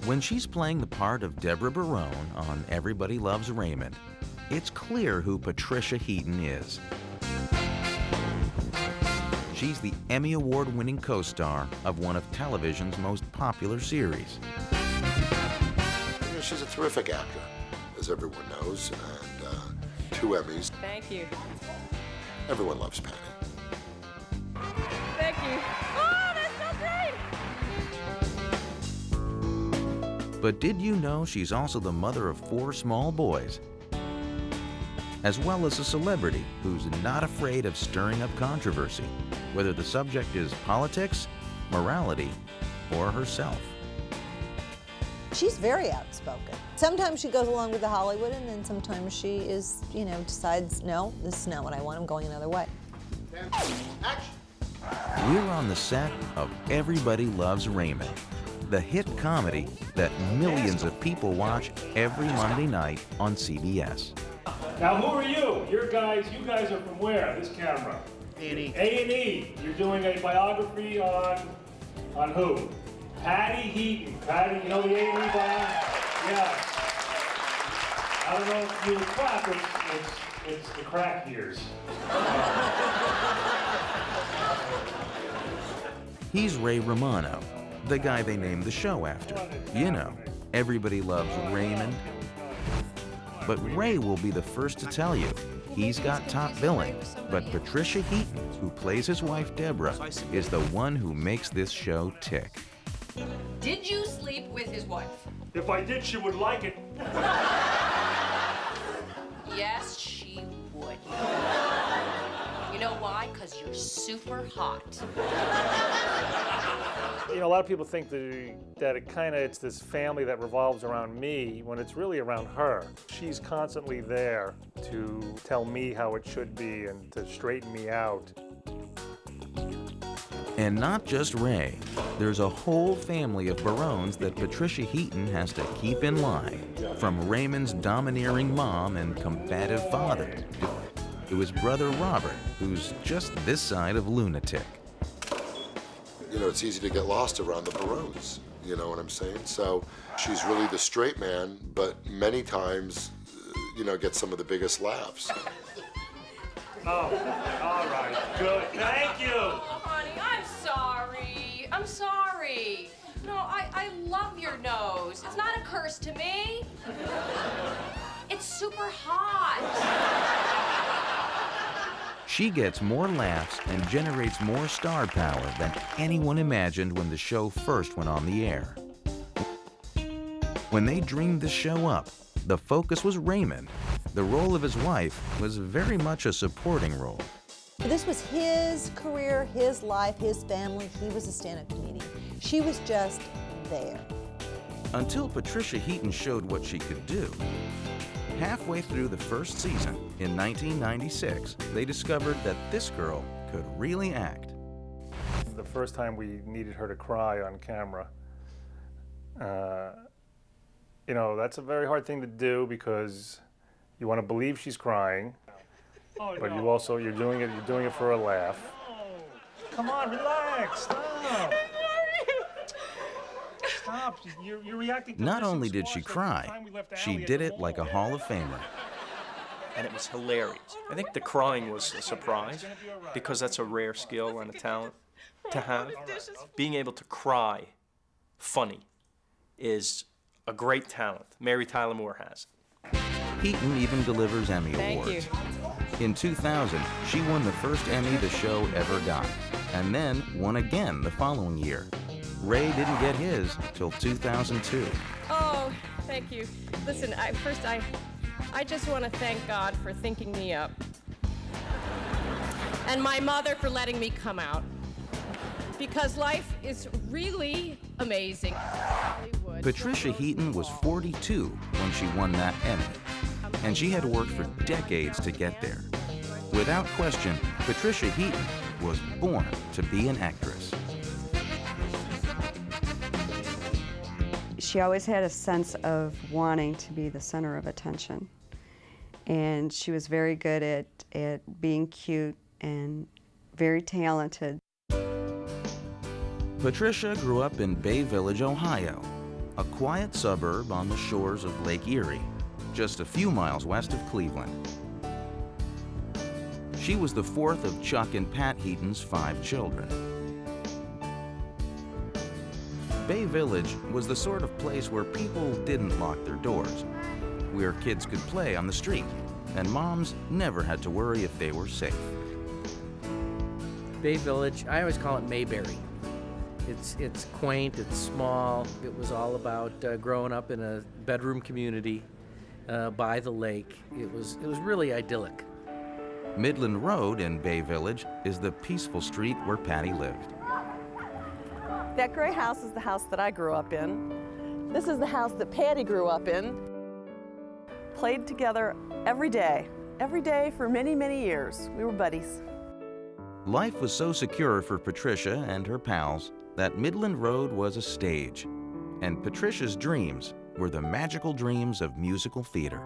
When she's playing the part of Deborah Barone on Everybody Loves Raymond, it's clear who Patricia Heaton is. She's the Emmy Award-winning co-star of one of television's most popular series. You know, she's a terrific actor, as everyone knows, and 2 Emmys. Thank you. Everyone loves Patty. Thank you. Oh, that's so great! But did you know she's also the mother of 4 small boys, as well as a celebrity who's not afraid of stirring up controversy, whether the subject is politics, morality, or herself. She's very outspoken. Sometimes she goes along with the Hollywood, and then sometimes she is, you know, decides, no, this is not what I want, I'm going another way. Action! We're on the set of Everybody Loves Raymond, the hit comedy that millions of people watch every Monday night on CBS. Now, who are you? You guys are from where? This camera. A&E. A&E. You're doing a biography on who? Patty Heaton. Patty, you know the A&E biography? Yeah. I don't know if you clap, it's the crack years. He's Ray Romano, the guy they named the show after. You know, Everybody Loves Raymond. But Ray will be the first to tell you he's got top billing, but Patricia Heaton, who plays his wife Deborah, is the one who makes this show tick. Did you sleep with his wife? If I did, she would like it. Yes, she would. You know why? Because you're super hot. You know, a lot of people think that it's this family that revolves around me, when it's really around her. She's constantly there to tell me how it should be and to straighten me out. And not just Ray. There's a whole family of Barones that Patricia Heaton has to keep in line, from Raymond's domineering mom and combative father to his brother Robert, who's just this side of lunatic. You know, it's easy to get lost around the Barones, you know what I'm saying? So she's really the straight man, but many times, you know, gets some of the biggest laughs. Oh, all right, good, thank you. Oh, honey, I'm sorry. I'm sorry. No, I love your nose. It's not a curse to me. It's super hot. She gets more laughs and generates more star power than anyone imagined when the show first went on the air. When they dreamed the show up, the focus was Raymond. The role of his wife was very much a supporting role. This was his career, his life, his family. He was a stand-up comedian. She was just there. Until Patricia Heaton showed what she could do. Halfway through the first season, in 1996, they discovered that this girl could really act. The first time we needed her to cry on camera, you know, that's a very hard thing to do because you want to believe she's crying, but you're doing it for a laugh. Come on, relax, stop. Stop, you're reacting to Not only did she cry, she did it like a Hall of Famer. And it was hilarious. I think the crying was a surprise because that's a rare skill and a talent to have. Being able to cry funny is a great talent. Mary Tyler Moore has. Heaton even delivers Emmy Thank Awards. you. In 2000, she won the first Emmy the show ever got, and then won again the following year. Ray didn't get his till 2002. Oh, thank you. Listen, I just want to thank God for thinking me up. And my mother for letting me come out. Because life is really amazing. Patricia Heaton was 42 when she won that Emmy, and she had worked for decades to get there. Without question, Patricia Heaton was born to be an actress. She always had a sense of wanting to be the center of attention. And she was very good at being cute and very talented. Patricia grew up in Bay Village, Ohio. a quiet suburb on the shores of Lake Erie, just a few miles west of Cleveland. She was the fourth of Chuck and Pat Heaton's 5 children. Bay Village was the sort of place where people didn't lock their doors, where kids could play on the street, and moms never had to worry if they were safe. Bay Village, I always call it Mayberry. It's quaint, it's small. It was all about growing up in a bedroom community by the lake. It was really idyllic. Midland Road in Bay Village is the peaceful street where Patty lived. That gray house is the house that I grew up in. This is the house that Patty grew up in. Played together every day for many, many years. We were buddies. Life was so secure for Patricia and her pals that Midland Road was a stage, and Patricia's dreams were the magical dreams of musical theater.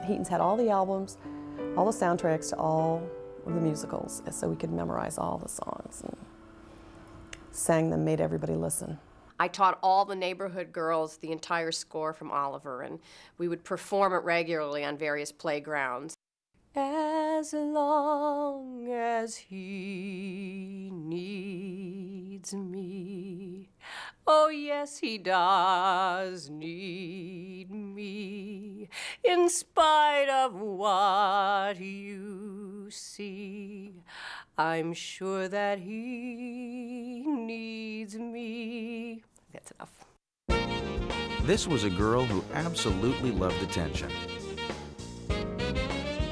Heaton's had all the albums, all the soundtracks to all of the musicals, so we could memorize all the songs and sang them, made everybody listen. I taught all the neighborhood girls the entire score from Oliver, and we would perform it regularly on various playgrounds. As long as he needs me, oh yes, he does need me, in spite of what you see, I'm sure that he needs me. That's enough. This was a girl who absolutely loved attention.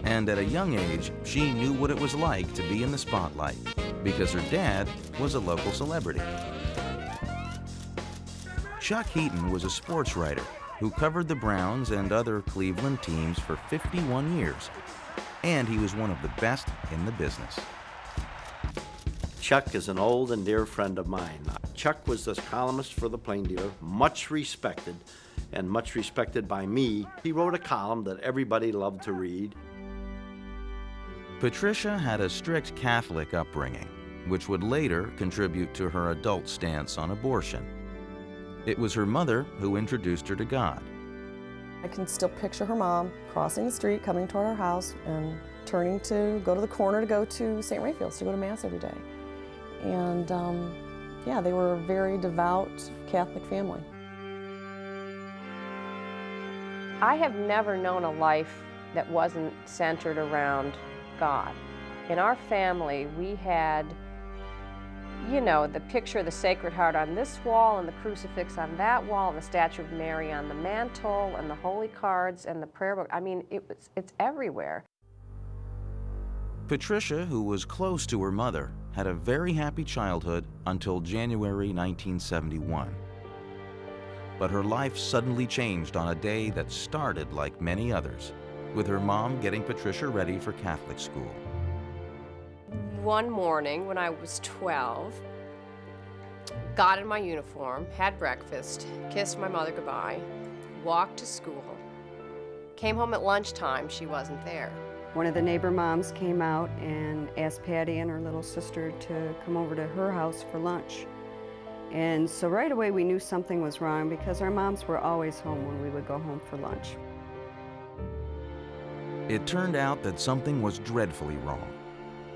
And at a young age, she knew what it was like to be in the spotlight because her dad was a local celebrity. Chuck Heaton was a sports writer who covered the Browns and other Cleveland teams for 51 years, and he was one of the best in the business. Chuck is an old and dear friend of mine. Chuck was the columnist for the Plain Dealer, much respected, and much respected by me. He wrote a column that everybody loved to read. Patricia had a strict Catholic upbringing, which would later contribute to her adult stance on abortion. It was her mother who introduced her to God. I can still picture her mom crossing the street, coming toward our house, and turning to go to the corner to go to St. Raphael's to go to Mass every day. And yeah, they were a very devout Catholic family. I have never known a life that wasn't centered around God. In our family, we had, you know, the picture of the Sacred Heart on this wall and the crucifix on that wall and the statue of Mary on the mantle and the holy cards and the prayer book. I mean, it's everywhere. Patricia, who was close to her mother, had a very happy childhood until January 1971. But her life suddenly changed on a day that started like many others, with her mom getting Patricia ready for Catholic school. One morning when I was 12, got in my uniform, had breakfast, kissed my mother goodbye, walked to school, came home at lunchtime, she wasn't there. One of the neighbor moms came out and asked Patty and her little sister to come over to her house for lunch. And so right away we knew something was wrong because our moms were always home when we would go home for lunch. It turned out that something was dreadfully wrong.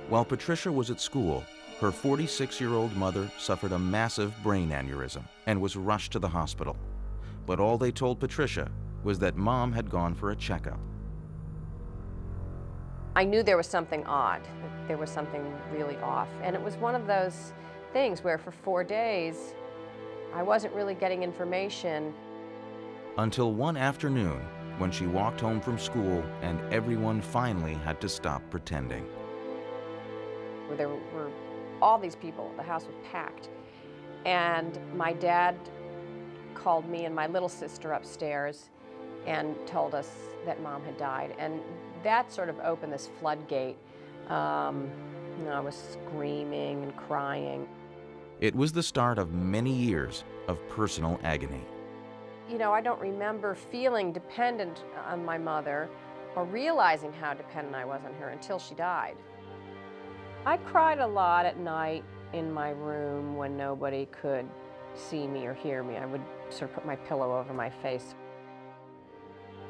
While Patricia was at school, her 46-year-old mother suffered a massive brain aneurysm and was rushed to the hospital. But all they told Patricia was that Mom had gone for a checkup. I knew there was something odd, that there was something really off. And it was one of those things where for 4 days, I wasn't really getting information. Until one afternoon, when she walked home from school and everyone finally had to stop pretending. There were all these people, the house was packed. And my dad called me and my little sister upstairs and told us that Mom had died. And that sort of opened this floodgate. I was screaming and crying. It was the start of many years of personal agony. You know, I don't remember feeling dependent on my mother or realizing how dependent I was on her until she died. I cried a lot at night in my room when nobody could see me or hear me. I would sort of put my pillow over my face.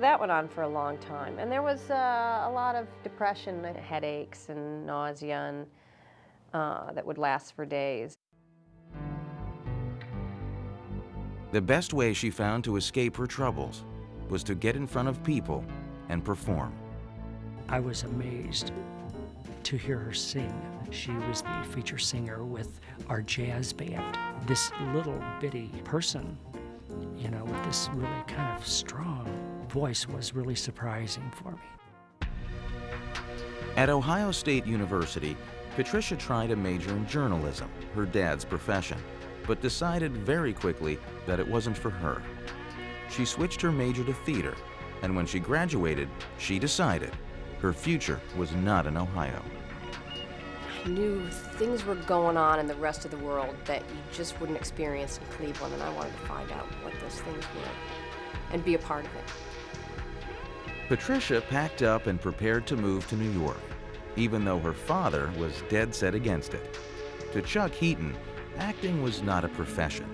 That went on for a long time, and there was a lot of depression and headaches and nausea and, that would last for days. The best way she found to escape her troubles was to get in front of people and perform. I was amazed to hear her sing. She was the feature singer with our jazz band. This little bitty person, you know, with this really kind of strong voice was really surprising for me. At Ohio State University, Patricia tried a major in journalism, her dad's profession, but decided very quickly that it wasn't for her. She switched her major to theater, and when she graduated, she decided her future was not in Ohio. I knew things were going on in the rest of the world that you just wouldn't experience in Cleveland, and I wanted to find out what those things were and be a part of it. Patricia packed up and prepared to move to New York, even though her father was dead set against it. To Chuck Heaton, acting was not a profession.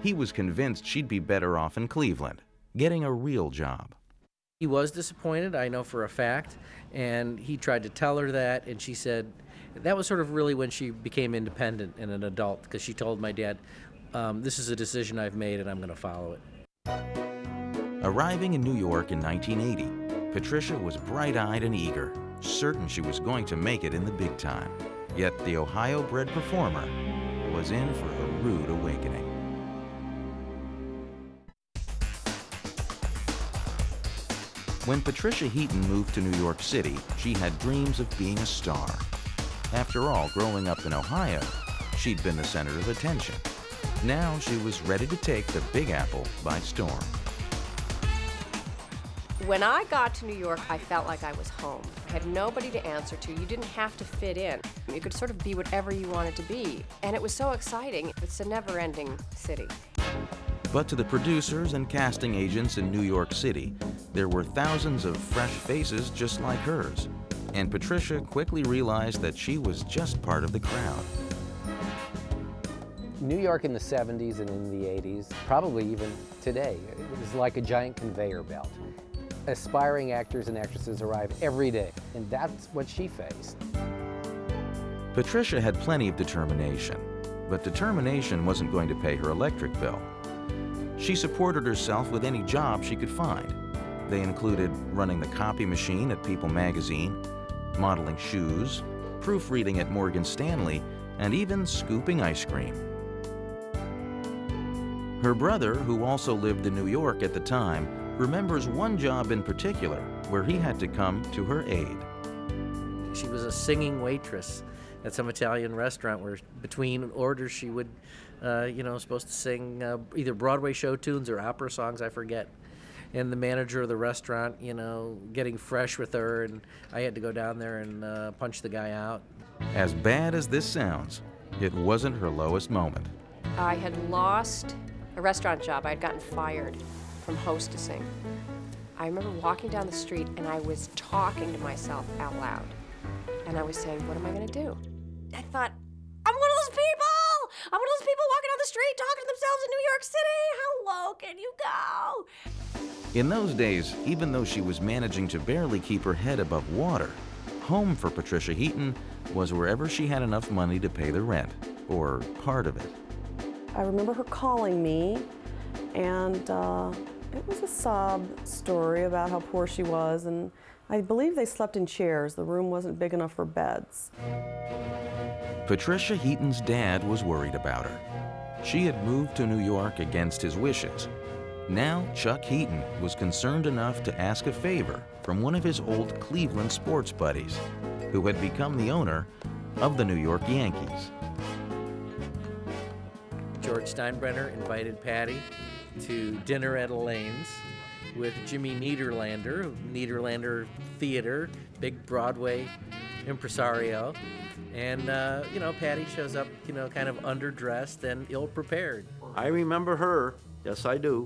He was convinced she'd be better off in Cleveland, getting a real job. He was disappointed, I know for a fact, and he tried to tell her that, and she said, that was sort of really when she became independent and an adult, because she told my dad, this is a decision I've made and I'm going to follow it. Arriving in New York in 1980, Patricia was bright-eyed and eager, certain she was going to make it in the big time. Yet the Ohio-bred performer was in for a rude awakening. When Patricia Heaton moved to New York City, she had dreams of being a star. After all, growing up in Ohio, she'd been the center of attention. Now she was ready to take the Big Apple by storm. When I got to New York, I felt like I was home. I had nobody to answer to. You didn't have to fit in. You could sort of be whatever you wanted to be. And it was so exciting. It's a never-ending city. But to the producers and casting agents in New York City, there were thousands of fresh faces just like hers. And Patricia quickly realized that she was just part of the crowd. New York in the 70s and in the 80s, probably even today, it was like a giant conveyor belt. Aspiring actors and actresses arrive every day, and that's what she faced. Patricia had plenty of determination, but determination wasn't going to pay her electric bill. She supported herself with any job she could find. They included running the copy machine at People magazine, modeling shoes, proofreading at Morgan Stanley, and even scooping ice cream. Her brother, who also lived in New York at the time, remembers one job in particular where he had to come to her aid. She was a singing waitress at some Italian restaurant where between orders she would, supposed to sing either Broadway show tunes or opera songs, I forget. And the manager of the restaurant, getting fresh with her, and I had to go down there and punch the guy out. As bad as this sounds, it wasn't her lowest moment. I had lost a restaurant job. I had gotten fired from hostessing. I remember walking down the street and I was talking to myself out loud. And I was saying, what am I going to do? I thought, I'm one of those people! I'm one of those people walking down the street talking to themselves in New York City! How low can you go? In those days, even though she was managing to barely keep her head above water, home for Patricia Heaton was wherever she had enough money to pay the rent, or part of it. I remember her calling me, and it was a sob story about how poor she was, and I believe they slept in chairs. The room wasn't big enough for beds. Patricia Heaton's dad was worried about her. She had moved to New York against his wishes. Now Chuck Heaton was concerned enough to ask a favor from one of his old Cleveland sports buddies, who had become the owner of the New York Yankees. George Steinbrenner invited Patty to dinner at Elaine's with Jimmy Niederlander of Niederlander Theater, big Broadway impresario. And, Patty shows up, kind of underdressed and ill-prepared. I remember her, yes I do.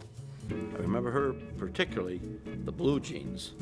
I remember her particularly, the blue jeans.